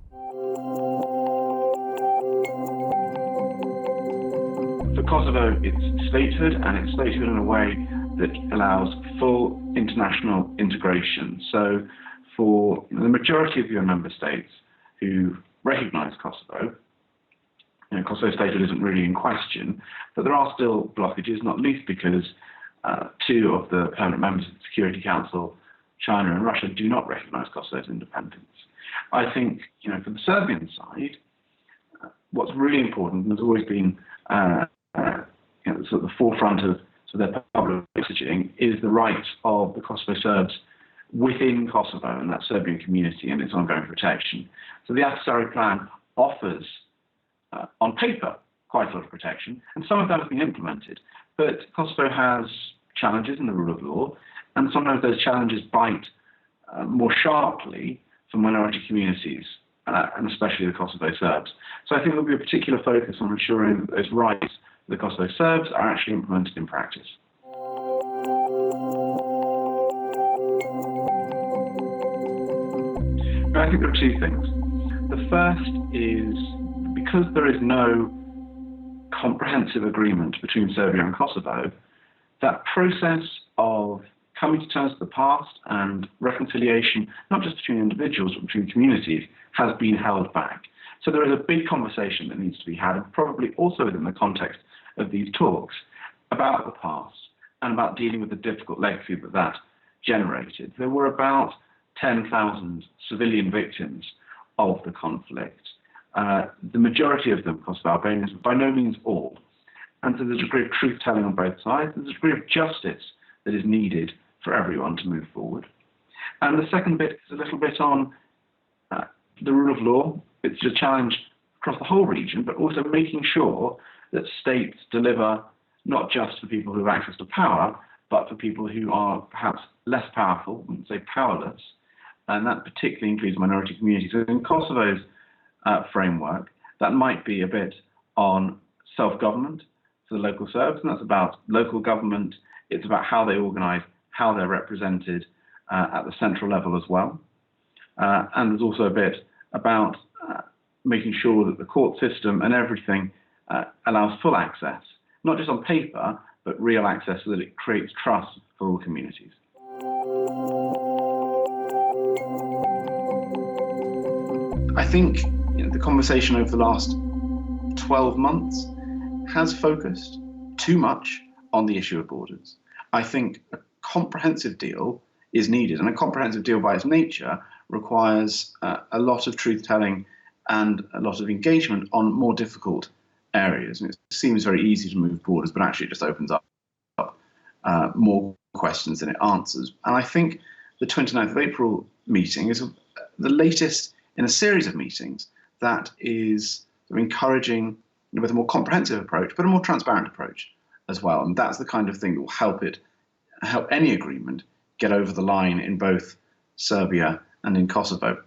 For Kosovo, it's statehood, and it's statehood in a way that allows full international integration. So for the majority of your member states who recognise Kosovo, Kosovo statehood isn't really in question, but there are still blockages, not least because two of the permanent members of the Security Council, China and Russia, do not recognise Kosovo's independence. I think, for the Serbian side, what's really important, and has always been sort of the forefront of their public messaging, is the rights of the Kosovo Serbs within Kosovo and that Serbian community and its ongoing protection. So the adversary plan offers, on paper, quite a lot of protection, and some of that has been implemented. But Kosovo has challenges in the rule of law, and sometimes those challenges bite more sharply for minority communities, and especially the Kosovo Serbs. So I think there will be a particular focus on ensuring that those rights of the Kosovo Serbs are actually implemented in practice. I think there are two things. The first is, because there is no comprehensive agreement between Serbia and Kosovo, that process of coming to terms with the past and reconciliation, not just between individuals, but between communities, has been held back. So there is a big conversation that needs to be had, and probably also within the context of these talks, about the past and about dealing with the difficult legacy that generated. There were about 10,000 civilian victims of the conflict. The majority of them, Kosovo Albanians, but by no means all. And so there's a degree of truth-telling on both sides. There's a degree of justice that is needed for everyone to move forward. And the second bit is a little bit on the rule of law. It's a challenge across the whole region, but also making sure that states deliver not just for people who have access to power, but for people who are perhaps less powerful, I wouldn't say powerless, and that particularly includes minority communities. So in Kosovo's framework, that might be a bit on self-government for the local Serbs, and that's about local government. It's about how they organise, how they're represented at the central level as well. And there's also a bit about making sure that the court system and everything allows full access, not just on paper, but real access, so that it creates trust for all communities. I think the conversation over the last 12 months has focused too much on the issue of borders. I think a comprehensive deal is needed, and a comprehensive deal by its nature requires a lot of truth-telling and a lot of engagement on more difficult areas. And it seems very easy to move borders, but actually it just opens up more questions than it answers. And I think the 29th of April meeting is the latest in a series of meetings that is encouraging with a more comprehensive approach, but a more transparent approach as well. And that's the kind of thing that will help any agreement get over the line in both Serbia and in Kosovo.